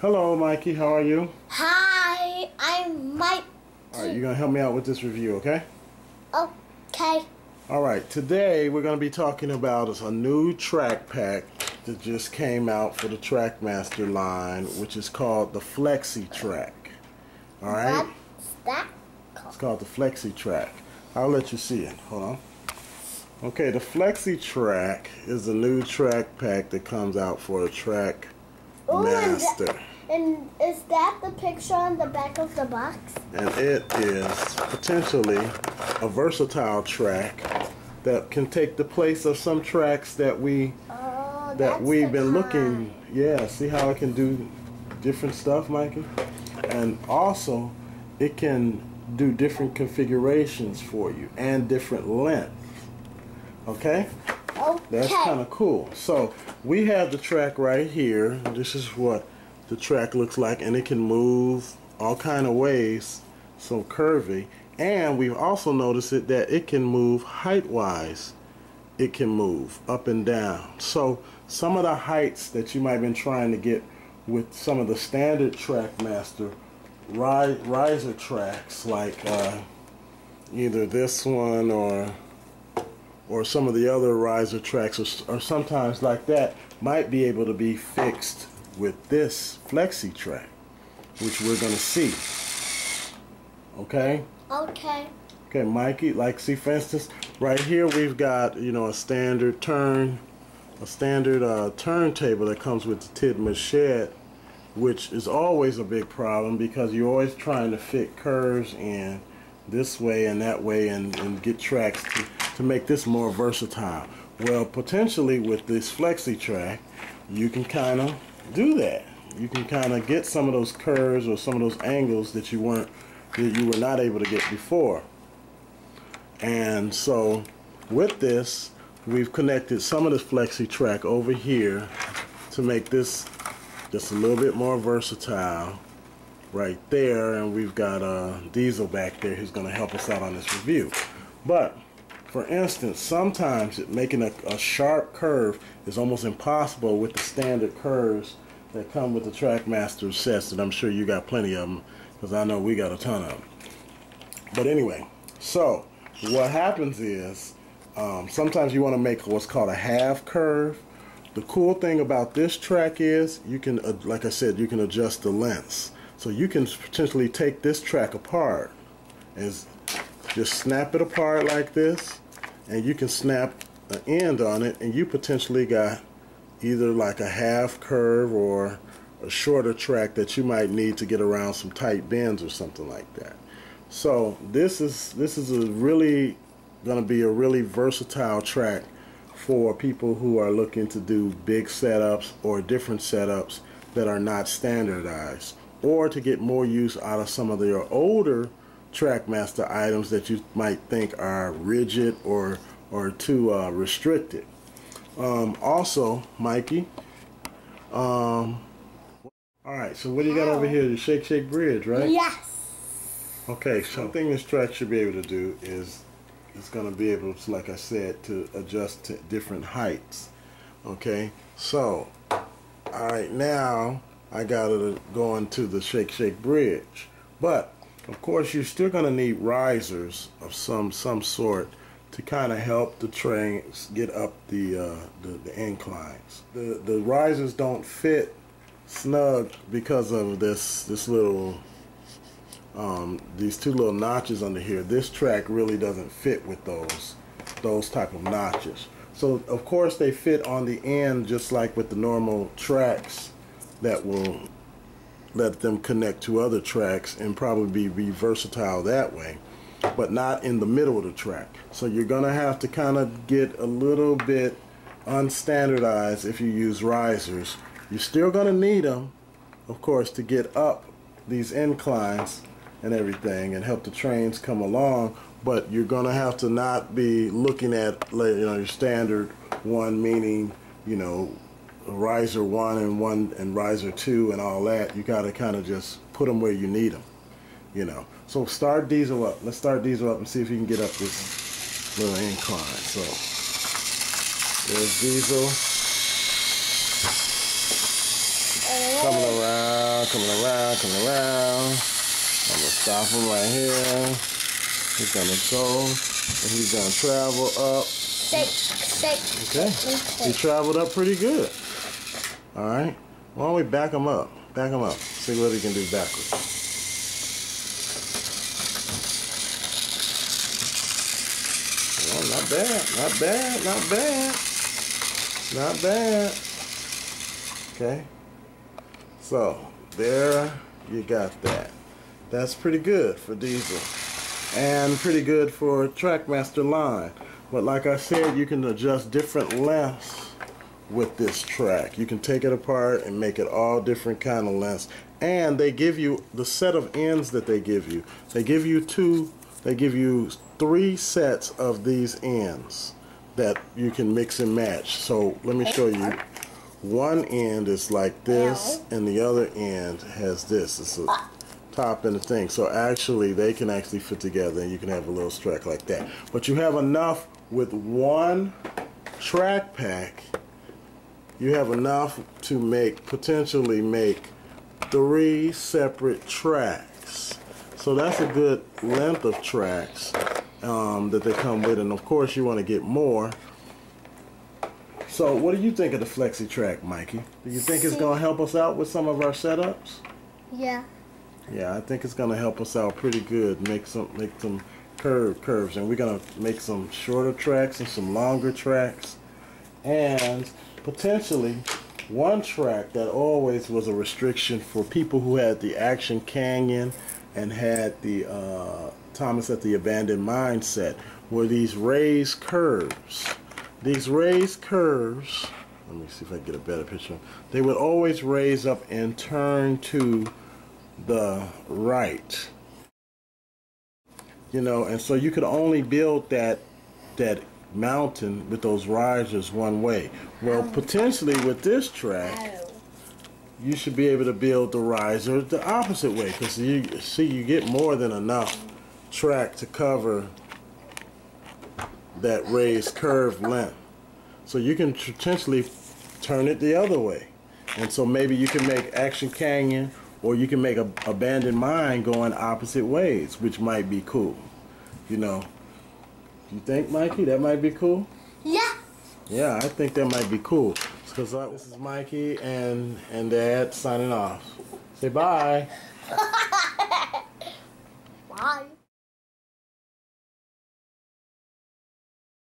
Hello, Mikey. How are you? Hi, I'm Mike. All right, you're going to help me out with this review, okay? Okay. All right, today we're going to be talking about a new track pack that just came out for the Trackmaster line, which is called the Flexi Track. All right? What's that called? It's called the Flexi Track. I'll let you see it. Hold on. Okay, the Flexi Track is a new track pack that comes out for the Trackmaster. And is that the picture on the back of the box? And it is potentially a versatile track that can take the place of some tracks that we've been looking. Yeah, see how it can do different stuff, Mikey? And also it can do different configurations for you and different lengths. Okay? Okay. That's kind of cool. So we have the track right here. This is what the track looks like, and it can move all kind of ways, so curvy. And we've also noticed that it can move height-wise. It can move up and down. So some of the heights that you might have been trying to get with some of the standard Trackmaster riser tracks, like either this one or some of the other riser tracks, or sometimes like that, might be able to be fixed with this Flexi track, which we're going to see. Okay? Okay. Okay, Mikey, like, see, for instance, right here we've got, you know, a standard turntable that comes with the Tidman shed, which is always a big problem because you're always trying to fit curves in this way and that way and get tracks to make this more versatile. Well, potentially with this Flexi track, you can kind of do that. You can kind of get some of those curves or some of those angles that you were not able to get before. And so with this, we've connected some of this Flexi track over here to make this just a little bit more versatile right there. And we've got Diesel back there who's going to help us out on this review. But for instance, sometimes making a sharp curve is almost impossible with the standard curves that come with the Trackmaster sets, and I'm sure you got plenty of them because I know we got a ton of them. But anyway, so what happens is sometimes you want to make what's called a half curve. The cool thing about this track is you can, like I said, you can adjust the lengths. So you can potentially take this track apart and just snap it apart like this, and you can snap an end on it, and you potentially got either like a half curve or a shorter track that you might need to get around some tight bends or something like that. So this is really going to be a really versatile track for people who are looking to do big setups or different setups that are not standardized, or to get more use out of some of your older Trackmaster items that you might think are rigid or too restricted. Also, Mikey, all right, so what do you got over here? The Shake Bridge, right? Yes. Okay, so something this track should be able to do is it's going to be able to, like I said, to adjust to different heights. Okay, so all right, now I got to go into the Shake Bridge, but of course you're still going to need risers of some sort to kind of help the trains get up the inclines. The risers don't fit snug because of this little these two little notches under here. This track really doesn't fit with those type of notches. So of course they fit on the end just like with the normal tracks that will let them connect to other tracks and probably be versatile that way, but not in the middle of the track. So you're gonna have to kind of get a little bit unstandardized if you use risers. You're still gonna need them, of course, to get up these inclines and everything and help the trains come along, but you're gonna have to not be looking at, you know, your standard one, meaning, you know, riser 1 and riser 2 and all that. You gotta kind of just put them where you need them, you know. So start Diesel up. Let's start Diesel up and see if you can get up this little incline. So there's Diesel coming around around, coming around, coming around. I'm gonna stop him right here. He's gonna go, and he's gonna travel up. Okay, he traveled up pretty good. All right, why don't we back him up? Back him up. See what he can do backwards. Well, not bad, not bad, not bad, not bad. Okay, so there you got that. That's pretty good for diesel and pretty good for Trackmaster line. But like I said, you can adjust different lengths with this track. You can take it apart and make it all different kind of lengths. And they give you the set of ends that they give you. They give you 3 sets of these ends that you can mix and match. So let me show you. One end is like this, and the other end has this. It's a top and a thing. So actually, they can actually fit together, and you can have a little track like that. But you have enough with one track pack. You have enough to potentially make 3 separate tracks. So that's a good length of tracks that they come with, and of course you want to get more. So what do you think of the Flexi track, Mikey? Do you think it's going to help us out with some of our setups? Yeah. Yeah, I think it's going to help us out pretty good. Make some curves, and we're going to make some shorter tracks and some longer tracks, and potentially one track that always was a restriction for people who had the Action Canyon and had the Thomas at the Abandoned Mine set were these raised curves. These raised curves, let me see if I can get a better picture. They would always raise up and turn to the right. You know, and so you could only build that mountain with those risers one way. Well, potentially with this track, you should be able to build the riser the opposite way, because you get more than enough track to cover that raised curve length. So you can potentially turn it the other way. And so maybe you can make Action Canyon, or you can make a Abandoned Mine going opposite ways, which might be cool. You know, you think, Mikey, that might be cool? Yeah. Yeah, I think that might be cool. Because this is Mikey and Dad signing off. Say bye.